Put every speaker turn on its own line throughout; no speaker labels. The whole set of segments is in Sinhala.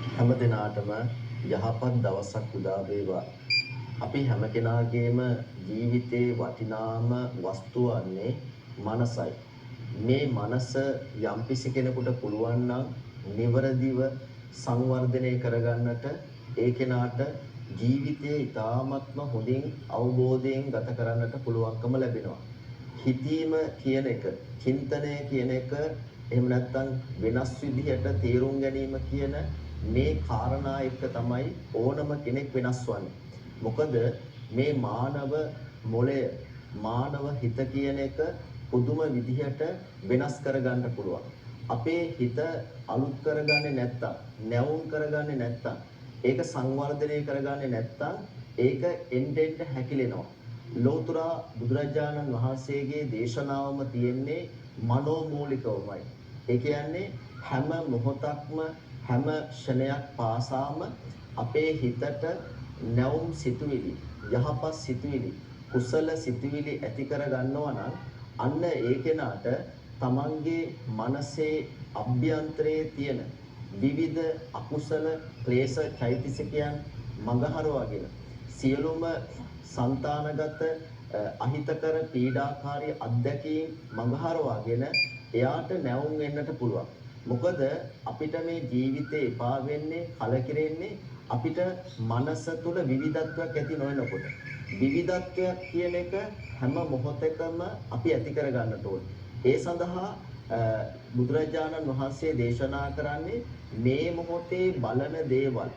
හැම දිනාටම යහපත් දවසක් උදා වේවා. අපි හැම කෙනාගේම ජීවිතේ වටිනාම වස්තුව වන්නේ මනසයි. මේ මනස යම්කිසි කෙනෙකුට පුළුවන් නම් නිවරදිව සංවර්ධනය කරගන්නට ඒ කෙනාට ජීවිතයේ ඊ타ත්ම හොඳින් අවබෝධයෙන් ගත කරන්නට පුළුවන්කම ලැබෙනවා. හිතීම කියන එක, චින්තනය කියන එක, එහෙම නැත්නම් වෙනස් විදිහට තේරුම් ගැනීම කියන මේ කාරණා එක තමයි ඕනම කෙනෙක් වෙනස් වන්නේ. මොකද මේ මානව මොළය, මානව හිත කියන එක පුදුම විදිහට වෙනස් කරගන්න පුළුවන්. අපේ හිත අලුත් කරගන්නේ නැත්තම්, නැවුම් කරගන්නේ නැත්තම්, ඒක සංවර්ධනය කරගන්නේ නැත්තම් ඒක එන්නෙන් හැකිලෙනවා. ලෝතර බුදුරජාණන් වහන්සේගේ දේශනාවම තියෙන්නේ මනෝමූලිකවමයි. ඒ කියන්නේ හැම මොහොතක්ම හැම ක්ෂණයක් පාසාම අපේ හිතට නැවුම් සිතුවිලි, යහපත් සිතුවිලි, කුසල සිතුවිලි ඇති කර ගන්නවා නම් අන්න ඒ කෙනාට තමන්ගේ මනසේ අභ්‍යන්තරයේ තියෙන විවිධ අකුසල ක්ලේශ චෛතසිකයන් මඟහරවාගෙන සියලුම సంతానගත අහිතකර පීඩාකාරී අත්දැකීම් මඟහරවාගෙන එයාට නැවුම් වෙන්නට පුළුවන්. මොකද අපිට මේ ජීවිතේ එපා වෙන්නේ, කලකිරෙන්නේ අපිට මනස තුල විවිධත්වයක් ඇති නොවනකොට. විවිධත්වයක් කියන එක හැම මොහොතකම අපි ඇති කර ගන්නට ඕනේ. ඒ සඳහා බුදුරජාණන් වහන්සේ දේශනා කරන්නේ මේ මොහොතේ බලන දේවල්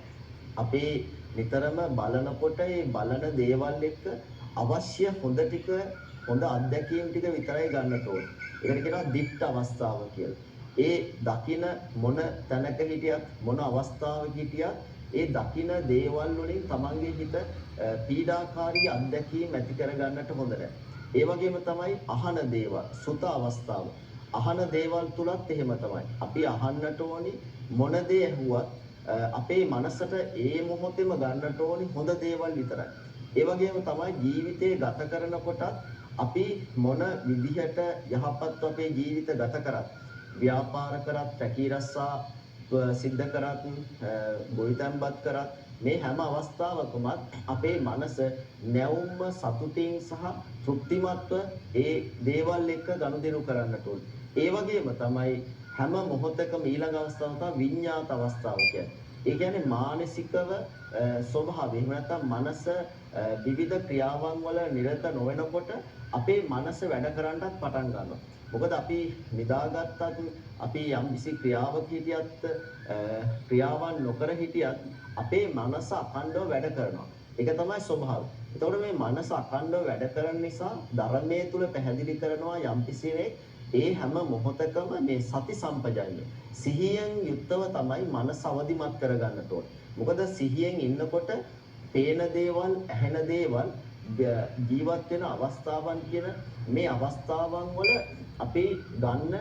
අපේ නිතරම බලනකොට ඒ බලන දේවල් එක්ක අවශ්‍ය හොඳ ටික, හොඳ අත්දැකීම් ටික විතරයි ගන්නට ඕනේ. ඒකට කියනවා දිට්ඨ අවස්ථාව කියලා. ඒ දකින මොන තැනක හිටියත්, මොන අවස්ථාවක හිටියත් ඒ දකින දේවල් වලින් තමන්ගේ හිත පීඩාකාරී අත්දැකීම් ඇති කර ගන්නට හොඳ නැහැ. ඒ වගේම තමයි අහන දේවල්, සුත අවස්ථාව. අහන දේවල් තුලත් එහෙම තමයි. අපි අහන්නට ඕනි මොන දේ ඇහුවත් අපේ මනසට ඒ මොහොතේම ගන්නට ඕනි හොඳ දේවල් විතරයි. ඒ වගේම තමයි ජීවිතේ ගත කරනකොටත් අපි මොන විදිහට යහපත් අපේ ජීවිත ගත කරත්, ව්‍යාපාර කරත්, රැකී රස්සා සිද්ධ කරත්, ගොවිතැන්පත් කරත් මේ හැම අවස්ථාවකම අපේ මනස නැවුම්ම සතුටින් සහ තෘප්තිමත්ව ඒ දේවල් එක්ක ගනුදෙනු කරන්නට ඕනේ. ඒ වගේම තමයි හැම මොහොතකම ඊළඟ අවස්ථාව තමයි විඤ්ඤාත අවස්ථාව කියන්නේ. ඒ කියන්නේ මානසිකව ස්වභාවය. එහෙම නැත්නම් මනස විවිධ ක්‍රියාවන් වල නිරත නොවනකොට අපේ මනස වැඩ කරන්නත් පටන් ගන්නවා. මොකද අපි නිදාගත්තත්, අපි යම් කිසි ක්‍රියාවක හිටියත්, ක්‍රියාවන් නොකර හිටියත් අපේ මනස අඛණ්ඩව වැඩ කරනවා. ඒක තමයි ස්වභාවය. එතකොට මේ මනස අඛණ්ඩව වැඩ කරන නිසා ධර්මයේ තුල පැහැදිලි කරනවා යම් කිසි ඒ හැම මොහොතකම මේ සති සම්පජඤ්ඤය සිහියෙන් යුක්තව තමයි මනස අවදිමත් කරගන්නට ඕනේ. මොකද සිහියෙන් ඉන්නකොට පේන දේවල්, ඇහෙන දේවල්, ජීවත් වෙන අවස්ථාවන් කියන මේ අවස්ථාවන් වල අපි ගන්න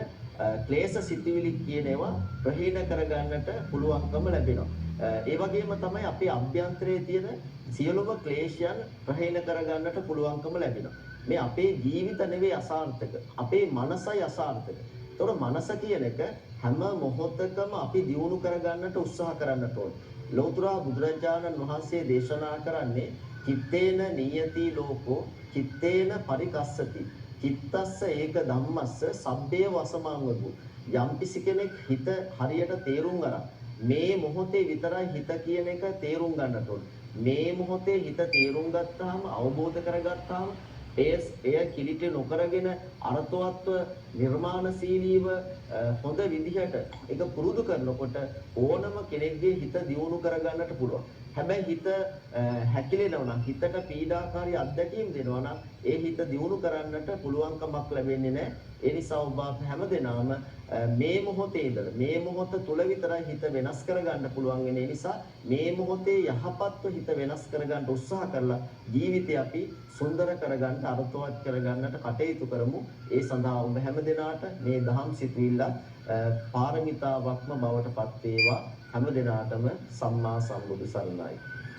ක්ලේශ සිතිවිලි කියන ඒවා ප්‍රහීන කරගන්නට පුළුවන්කම ලැබෙනවා. ඒ වගේම තමයි අපේ අභ්‍යන්තරයේ තියෙන සියලුම ක්ලේශයන් ප්‍රහීන කරගන්නට පුළුවන්කම ලැබෙනවා. මේ අපේ ජීවිත නෙවෙයි අසාර්ථක. අපේ මනසයි අසාර්ථක. ඒතකොට මනස කියන එක හැම මොහොතකම අපි දියුණු කරගන්නට උත්සාහ කරන්නට ඕනේ. ලෞතර බුදුරජාණන් වහන්සේ දේශනා කරන්නේ චිත්තේන නියති ලෝකෝ චිත්තේන පරිකස්සති. චිත්තස්ස ඒක ධම්මස්ස සබ්බේ වසමංගු. යම්කිසි කෙනෙක් හිත හරියට තේරුම් ගන්න මේ මොහොතේ විතරයි හිත කියන එක තේරුම් ගන්නට ඕනේ. මේ මොහොතේ හිත තේරුම් ගත්තාම, අවබෝධ කරගත්තාම එය කිලිට නොකරගෙන අර්ථවත්ව නිර්මාණශීලීව හොඳ විදිහට ඒක පුරුදු කරනකොට ඕනම කෙනෙක්ගේ හිත දියුණු කරගන්නට පුළුවන්. හැබැයි හිත හැකිලෙනවා නම්, හිතට පීඩාකාරී අත්දැකීම් දෙනවා නම් ඒ හිත දියුණු කරන්නට පුළුවන්කමක් ලැබෙන්නේ නැහැ. ඒ නිසා ඔබ හැමදෙනාම මේ මොහොතේ ඉඳලා මේ මොහොත තුල විතරයි හිත වෙනස් කරගන්න පුළුවන් වෙන නිසා මේ මොහොතේ යහපත්ව හිත වෙනස් කරගන්න උත්සාහ කරලා ජීවිතය අපි සුන්දර කරගන්න, අර්ථවත් කරගන්නට කටයුතු කරමු. ඒ සඳහා ඔබ හැමදෙනාට මේ දහම් සිතුවිල්ල පාරමිතාවක්ම බවට පත් වේවා. හැමදෙනාටම සම්මා සම්බුදු සරණයි.